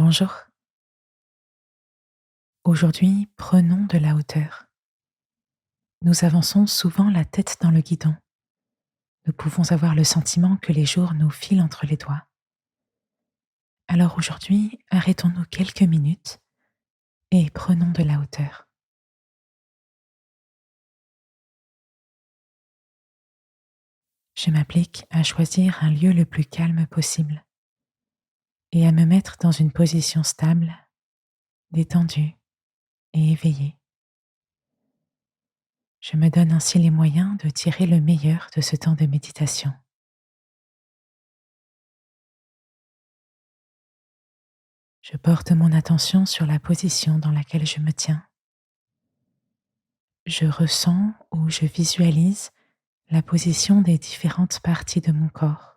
Bonjour. Aujourd'hui, prenons de la hauteur. Nous avançons souvent la tête dans le guidon. Nous pouvons avoir le sentiment que les jours nous filent entre les doigts. Alors aujourd'hui, arrêtons-nous quelques minutes et prenons de la hauteur. Je m'applique à choisir un lieu le plus calme possible et à me mettre dans une position stable, détendue et éveillée. Je me donne ainsi les moyens de tirer le meilleur de ce temps de méditation. Je porte mon attention sur la position dans laquelle je me tiens. Je ressens ou je visualise la position des différentes parties de mon corps.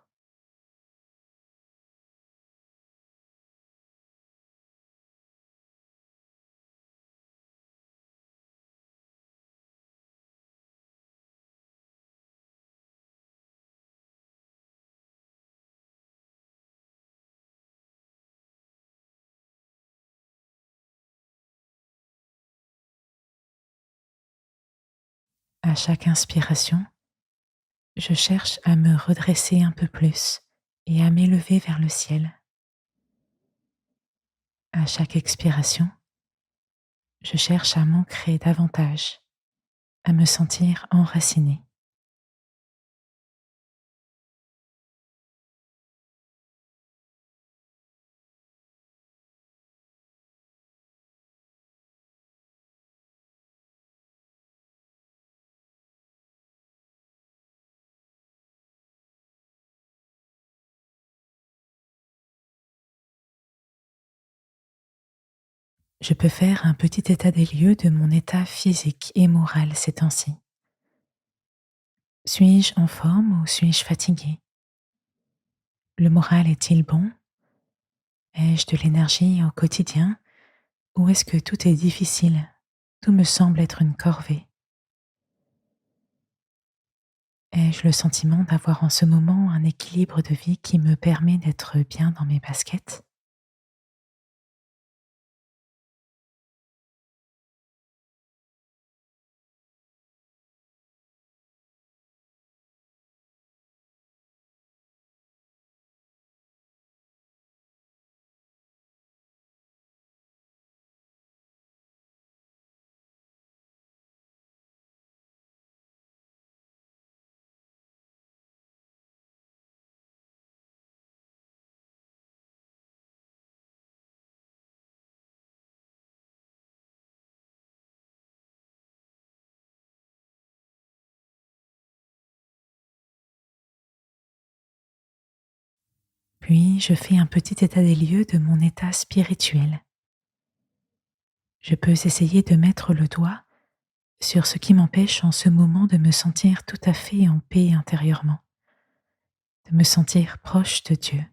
À chaque inspiration, je cherche à me redresser un peu plus et à m'élever vers le ciel. À chaque expiration, je cherche à m'ancrer davantage, à me sentir enraciné. Je peux faire un petit état des lieux de mon état physique et moral ces temps-ci. Suis-je en forme ou suis-je fatigué? Le moral est-il bon? Ai-je de l'énergie au quotidien ou est-ce que tout est difficile? Tout me semble être une corvée. Ai-je le sentiment d'avoir en ce moment un équilibre de vie qui me permet d'être bien dans mes baskets? Puis je fais un petit état des lieux de mon état spirituel. Je peux essayer de mettre le doigt sur ce qui m'empêche en ce moment de me sentir tout à fait en paix intérieurement, de me sentir proche de Dieu.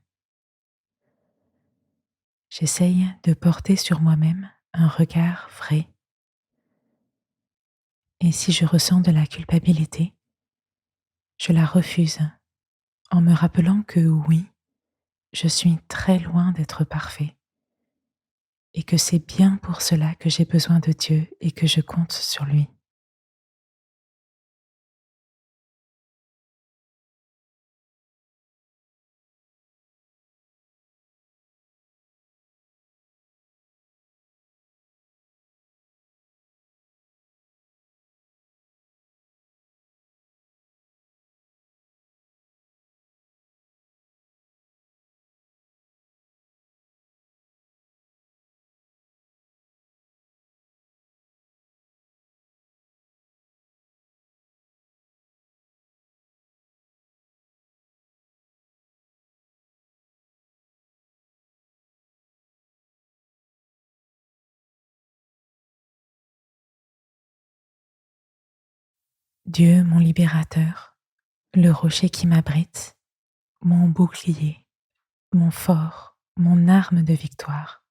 J'essaye de porter sur moi-même un regard vrai. Et si je ressens de la culpabilité, je la refuse en me rappelant que oui, je suis très loin d'être parfait et que c'est bien pour cela que j'ai besoin de Dieu et que je compte sur lui. Dieu, mon libérateur, le rocher qui m'abrite, mon bouclier, mon fort, mon arme de victoire.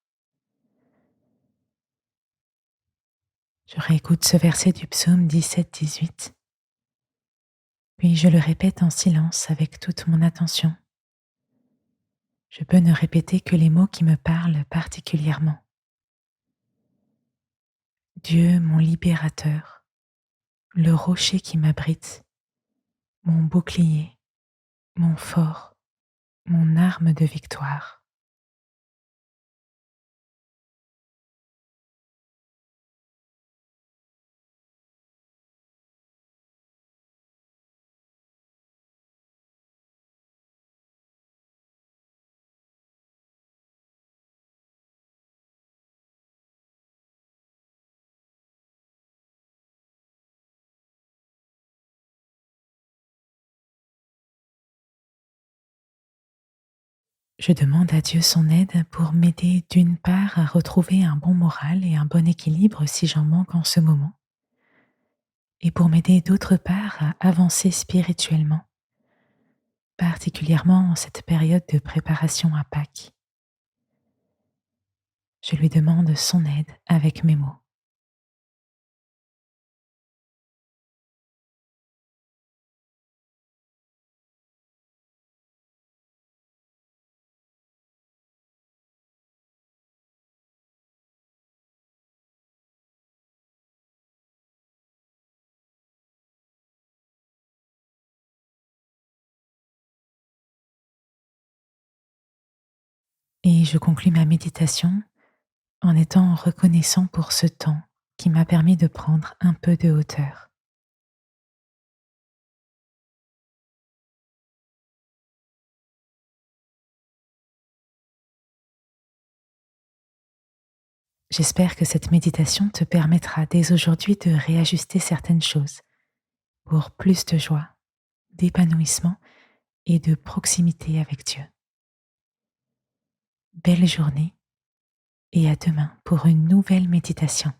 Je réécoute ce verset du psaume 17-18, puis je le répète en silence avec toute mon attention. Je peux ne répéter que les mots qui me parlent particulièrement. Dieu, mon libérateur, le rocher qui m'abrite, mon bouclier, mon fort, mon arme de victoire. Je demande à Dieu son aide pour m'aider d'une part à retrouver un bon moral et un bon équilibre si j'en manque en ce moment, et pour m'aider d'autre part à avancer spirituellement, particulièrement en cette période de préparation à Pâques. Je lui demande son aide avec mes mots. Et je conclus ma méditation en étant reconnaissant pour ce temps qui m'a permis de prendre un peu de hauteur. J'espère que cette méditation te permettra dès aujourd'hui de réajuster certaines choses pour plus de joie, d'épanouissement et de proximité avec Dieu. Belle journée et à demain pour une nouvelle méditation.